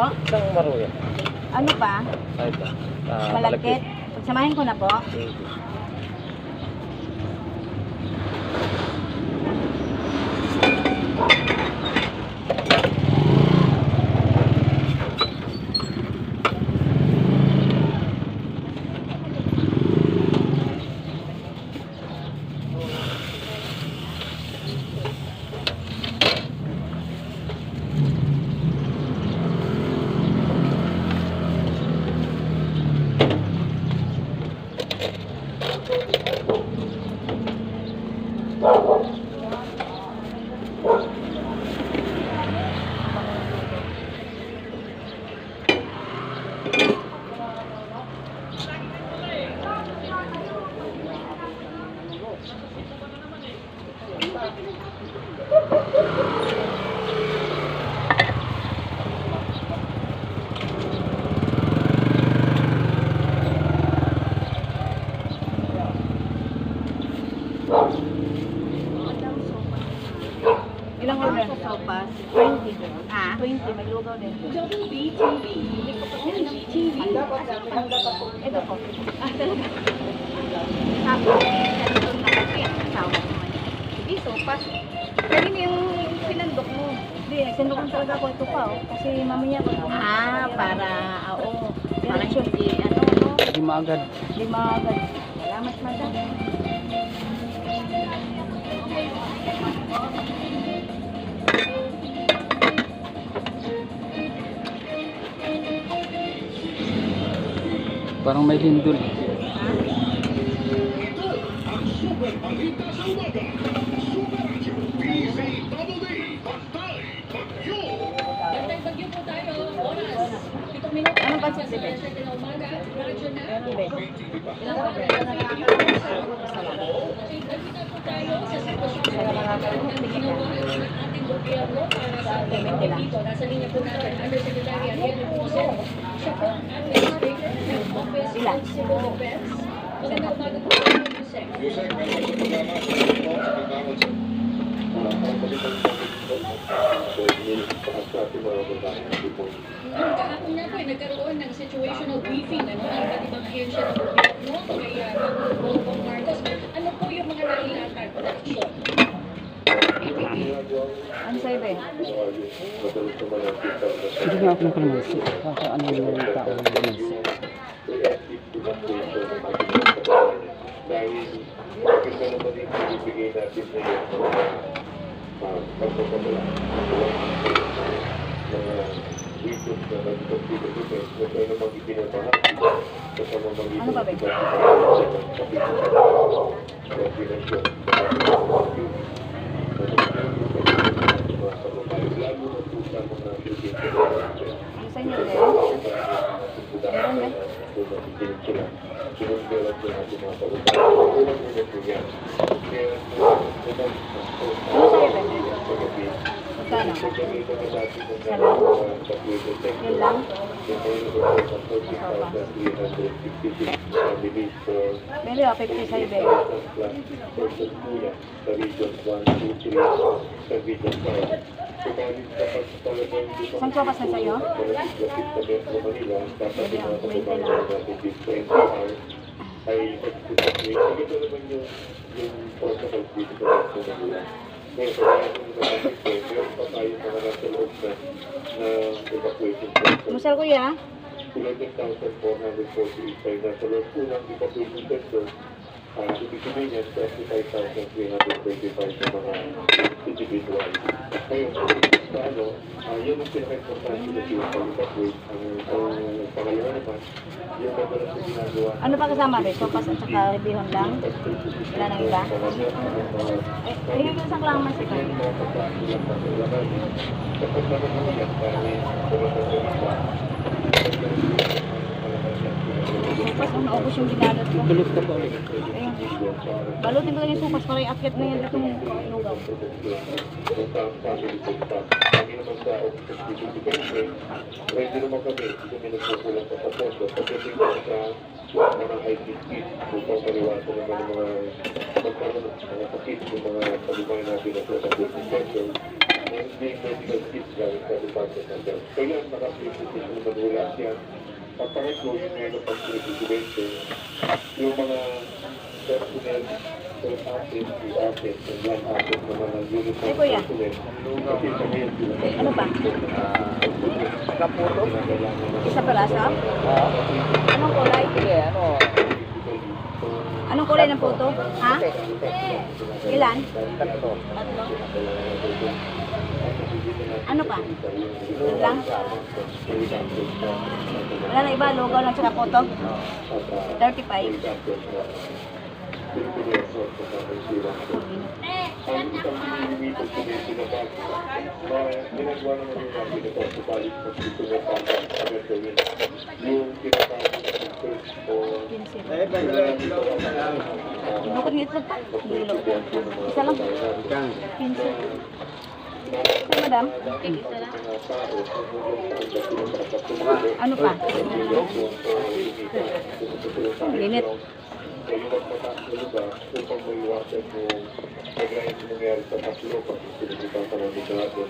po? Isang maruya. Ano pa? Ay, ito. Malagkit. Pagsamahin ko na po. Thank you. Ilang order? Sopas. 20. Ah? 20. May lugaw din. WBTV. TV. Ito po. Ah, talaga. Tapos, ganito na kasi. Asawa ko man. Sige, sopas. Kaya yung pinandok mo. Hindi, nagsindokan talaga ako ito pa. Oh. Kasi mamaya ko. Ah, para, oo. Parang hindi, ano, no? Lima agad. Lima agad. Salamat, madam. Parang may lindol. Ano ba sa sibet? Meron din. Ilang order? Ilan? Kahapon nga po, nagkaroon ng situational briefing ng iba't ibang ahensya ng gobyerno kaya Bongbong Marcos. Ano po yung mga nailatag na aksyon? Ano sa'yo ba? Hindi nga ako ng kalamansi. Kaka ano yung tao ng kalamansi. Dahil bakit na naman yung ibigay natin sa iyo pagpapamala mga wisdom na nagpapilo dito na tayo namang ipinapahal kasama Ano ba, Bek? Ano sa inyo, Bek? Meron, Bek? Ano sa'yo, Bek? Magkano? Yun lang? Beli, 50 sa'yo, Bek. Isang sopas na sa'yo? Beli, 20 lang. Ay ito naman yung protocol dito sa Manila. Ngayon, meron pa tayo mga nasa loob na evacuation center. Musal, kuya? 11,448 ay nasa loob po ng evacuation center. Ibig sabihin yan, 25,325 na mga individual. Ngayon, yun ang pinaka-importante na pag-evacuate. Ang pangalawa naman, yung madalas na ginagawa. Ano pa kasama, Bek? Sopas at saka bihon lang? Wala nang iba? Ayun yung isang lang man si Kaya. Kapag naman naman yan, dahil Sopas, naubos yung ginalot ko. Dulot ka pa ulit. Ayun. Balutin ko lang yung sopas para i-akyat na yan dito mong lugaw. Ready naman kami, hindi kami nagpupulang sa posto. Pagdating sa mga IT kit, upang paliwasan naman ng mga magkaroon ng mga sakit, yung mga palimayan natin na sa business sector. may medical kits galing sa Department of Health. Kailan naka-prescription naman wala yan. Pagpangitlo yung ngayon ng presidente, yung mga personnel, first asset, two assets, and one asset na mga unit Ay, kuya. personnel. Kasi sa ngayon sila. Ano ba? Kaputo? Isa palaso? Anong kulay? Sige, ano? Anong kulay ng puto? Ha? Ilan? Tatlo. Tatlo? Ano pa? Yun lang? Wala na iba, logo lang tsaka puto? 35? Ang isang minimito sa mga sinabag na ginagawa naman yung natin ito sa balik ng dito na pangkat agad gawin. Yung tinatawag ng search for Bukod ng itlog pa? Hilo. Isa lang? 15. Sir, madam? Isa lang? Ano pa? Linit. Sa iba't mataas na lugar upang maiwasan yung kagaya ng nangyari sa Paslo pag sinigitan ka namin sa lahat na